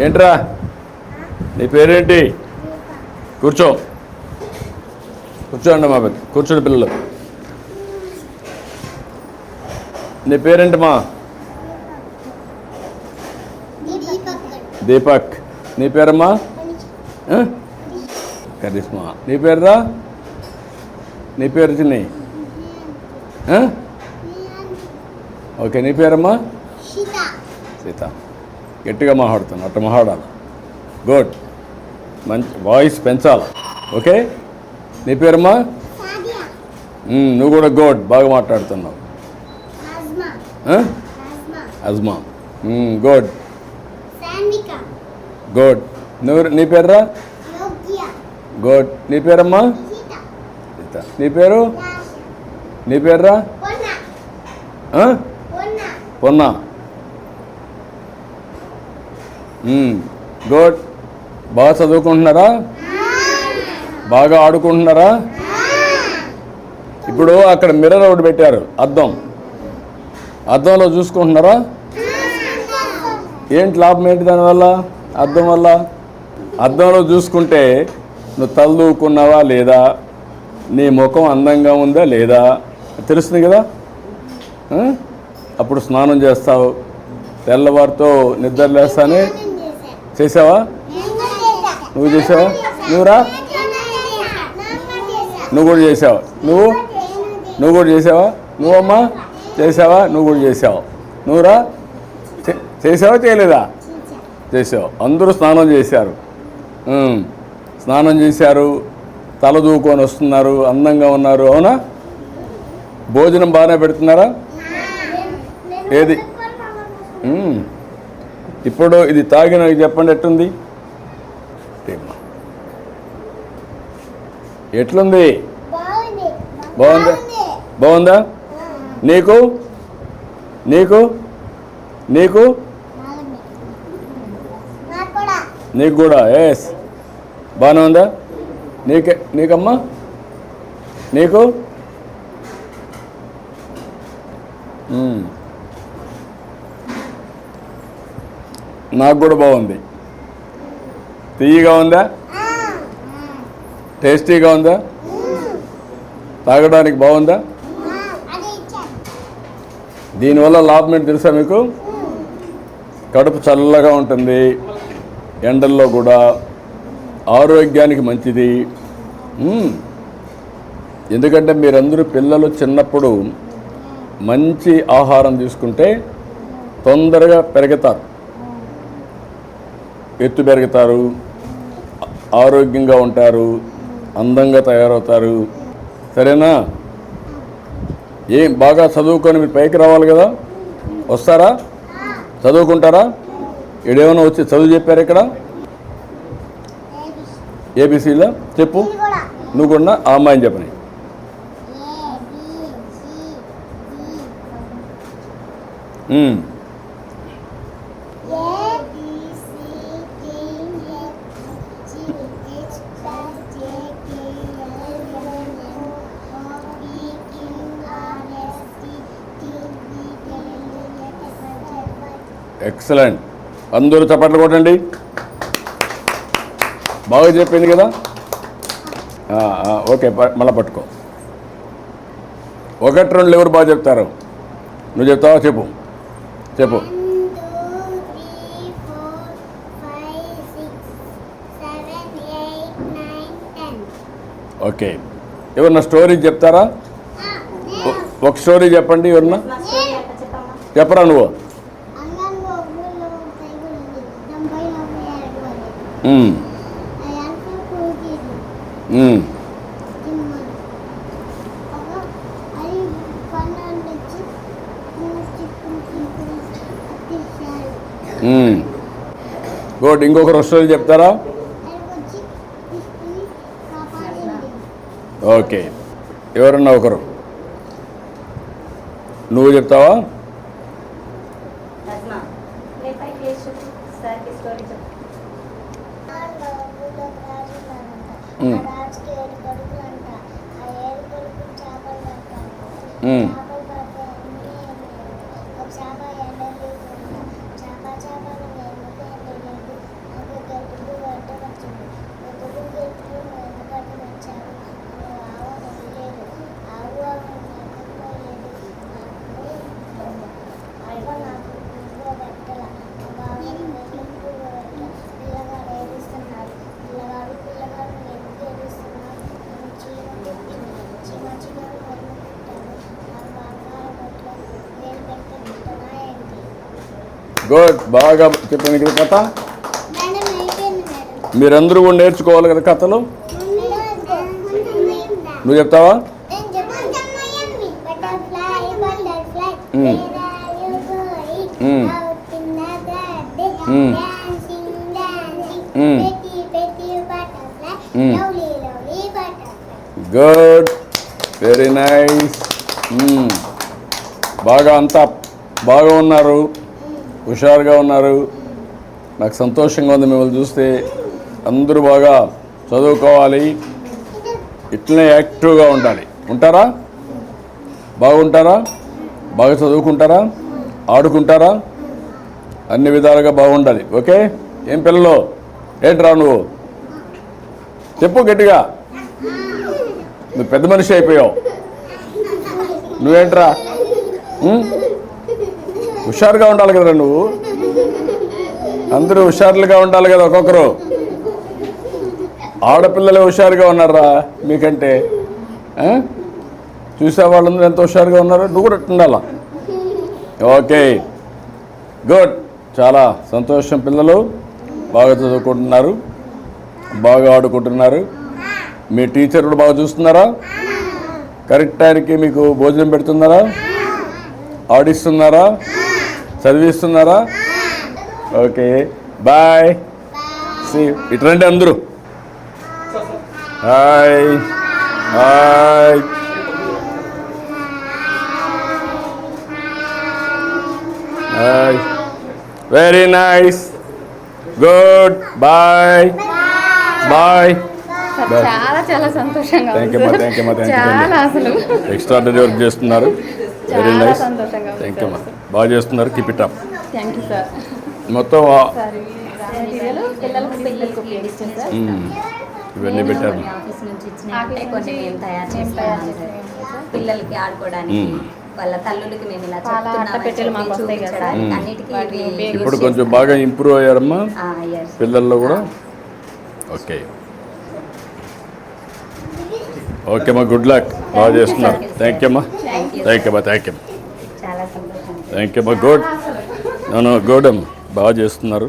ఏంట్రా నీ పేరేంటి? కూర్చో కూర్చోండి మా పెద్ద కూర్చోండి పిల్లలు. నీ పేరేంటమ్మా? దీపక్. నీ పేరమ్మా? కరిష్మా. నీ పేరురా? నీ పేరు చిన్ని? ఓకే, నీ పేరమ్మా? సీత. గట్టిగా మాట్లాడుతాను, అట్ట మాట్లాడాలి. గుడ్, మంచి వాయిస్ పెంచాలి. ఓకే, నీ పేరమ్మా? నువ్వు కూడా గుడ్, బాగా మాట్లాడుతున్నావు. అజ్మా. Good good. నీ పేరురా? గుడ్. నీ పేరమ్మా? సీత. నీ పేరు? నీ పేరురా? పొన్నా. గుడ్. బాగా చదువుకుంటున్నారా? బాగా ఆడుకుంటున్నారా? ఇప్పుడు అక్కడ మిర్రర్ ఒకటి పెట్టారు, అద్దంలో చూసుకుంటున్నారా? ఏంటి లాభం ఏంటి దానివల్ల? అద్దం వల్ల అద్దంలో చూసుకుంటే నువ్వు తలదూకున్నావా లేదా, నీ ముఖం అందంగా ఉందా లేదా తెలుస్తుంది కదా. అప్పుడు స్నానం చేస్తావు, తెల్లవారితో నిద్ర లేస్తానే. చేసావా? నువ్వు చేసావా? నువ్వురా? నువ్వు కూడా చేసావా? నువ్వు కూడా చేసావా? నువ్వమ్మా చేసావా? నువ్వు కూడా చేసావు. నువ్వురా? చేసావా చేయలేదా? చేసావు. అందరూ స్నానం చేశారు, తల దూకొని వస్తున్నారు, అందంగా ఉన్నారు. అవునా? భోజనం బాగానే పెడుతున్నారా? ఏది ఇప్పుడు ఇది తాగిన చెప్పండి, ఎట్లుంది? ఎట్లుంది? బాగుందా? నీకు నీకు నీకు నీకు కూడా ఎస్ బాగానే ఉందా? నీకమ్మా? నీకు? నాకు కూడా బాగుంది. తీయగా ఉందా? టేస్టీగా ఉందా? తాగడానికి బాగుందా? దీనివల్ల లాభం ఏంటి తెలుసా మీకు? కడుపు చల్లగా ఉంటుంది, ఎండల్లో కూడా ఆరోగ్యానికి మంచిది. ఎందుకంటే మీరందరూ పిల్లలు చిన్నప్పుడు మంచి ఆహారం తీసుకుంటే తొందరగా పెరుగుతారు, ఎత్తు పెరుగుతారు, ఆరోగ్యంగా ఉంటారు, అందంగా తయారవుతారు. సరేనా? ఏం బాగా చదువుకొని మీరు పైకి రావాలి కదా. వస్తారా? చదువుకుంటారా? ఇడేమైనా వచ్చి చదువు చెప్పారు ఇక్కడ? ఏబిసిలో చెప్పు. నువ్వు కూడా ఆ అమ్మాయిని చెప్పని. ఎక్సలెంట్. అందరూ చప్పట్లు కొట్టండి. బాగా చెప్పింది కదా. ఓకే, మళ్ళీ పట్టుకో. 1 2 ఎవరు బాగా చెప్తారు? నువ్వు చెప్తావా? చెప్పు. ఓకే, ఎవరన్నా స్టోరీ చెప్తారా? ఒక స్టోరీ చెప్పండి. ఎవరన్నా చెప్పరా? నువ్వు గుడ్. ఇంకొకరు స్టోరీ చెప్తారా? ఓకే, ఎవరన్నా ఒకరు. నువ్వు చెప్తావా? గుడ్. బాగా చెప్పాను కదా కథ. మీరందరూ కూడా నేర్చుకోవాలి కదా కథలు. నువ్వు చెప్తావా? Good, very nice. బాగా అంతా బాగా ఉన్నారు, హుషారుగా ఉన్నారు. నాకు సంతోషంగా ఉంది మిమ్మల్ని చూస్తే. అందరూ బాగా చదువుకోవాలి, ఇట్లనే యాక్టివ్గా ఉండాలి. ఉంటారా? బాగుంటారా? బాగా చదువుకుంటారా? ఆడుకుంటారా? అన్ని విధాలుగా బాగుండాలి. ఓకే. ఏం పిల్లలు, ఏంట్రా నువ్వు చెప్పు గట్టిగా. నువ్వు పెద్ద మనిషి అయిపోయావు. నువ్వేంట్రా? హుషారుగా ఉండాలి కదరా నువ్వు. అందరూ హుషారులుగా ఉండాలి కదా. ఒక్కొక్కరు ఆడపిల్లలే హుషారుగా ఉన్నారా మీకంటే. చూసే వాళ్ళందరూ ఎంత హుషారుగా ఉన్నారు. నువ్వు కూడా ఉండాలా. Okay, good. చాలా సంతోషం. పిల్లలు బాగా చదువుకుంటున్నారు, బాగా ఆడుకుంటున్నారు. మీ టీచర్ కూడా బాగా చూస్తున్నారా? కరెక్ట్ టైంకి మీకు భోజనం పెడుతున్నారా? ఆడిస్తున్నారా? చదివిస్తున్నారా? Okay, bye. ఇటు రండి అందరూ. Hi hi. Hi, very nice. Good, bye bye. చాలా చాలా సంతోషంగా. థ్యాంక్ యూ అమ్మా. చాలా అసలు ఎక్స్ట్రాడనరీ వర్క్ చేస్తున్నారు. Very nice. సంతోషంగా. థ్యాంక్ యూ అమ్మా. బాగా చేస్తున్నారు. Keep it up. Thank you sir. మొత్తం పిల్లలకు ఉపయోగిస్తాం సార్. ఇవన్నీ పెట్టారు. ఆఫీస్ నుంచి ఇచ్చినట్టే కొన్ని మేము తయారు చేస్తాం పిల్లలకి ఆడుకోవడానికి. వాళ్ళ తల్లులకి మేము ఇలా పెట్టెలు మాకు వస్తాయి కదా. అన్నిటికీ ఇప్పుడు కొంచెం బాగా ఇంప్రూవ్ అయ్యారమ్మా పిల్లల్లో కూడా. ఓకే ఓకే అమ్మా, గుడ్ లక్. బాగా చేస్తున్నారు. థ్యాంక్ యూ అమ్మా. థ్యాంక్ యూ అమ్మా. థ్యాంక్ యూ చాలా సంతోషం. థ్యాంక్ యూ అమ్మా. గుడ్. నన్ను గుడ్ అమ్మా, బాగా చేస్తున్నారు.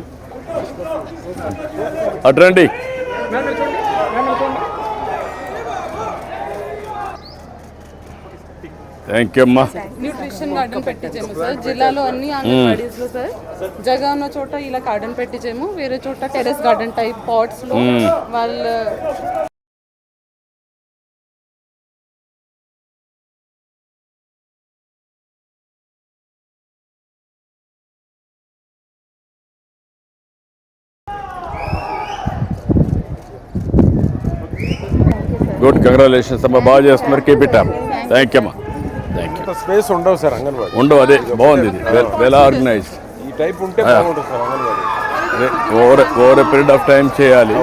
అట్రండి. థ్యాంక్ యూ అమ్మా. న్యూట్రిషన్ గార్డెన్ పెట్టించాము సార్ జిల్లాలో అన్ని అంగన్వాడీస్ లో సార్. జగన్ ఉన్న చోట ఇలా గార్డెన్ పెట్టించాము, వేరే చోట టెరెస్ గార్డెన్ టైప్ పాట్స్ లో వాళ్ళ గుడ్, కంగ్రాచులేషన్స్ అమ్మా. బాగా చేస్తున్నారు. Keep it up. Thank you అమ్మా. Thank you. స్పేస్ ఉండవు సార్ అంగన్వాడీ. ఉండవు. అదే బాగుంది. ఇది వెల్ ఆర్గనైజ్డ్. ఈ టైప్ ఉంటే బాగుంటుంది sir anganwadi. Over a period of time చేయాలి.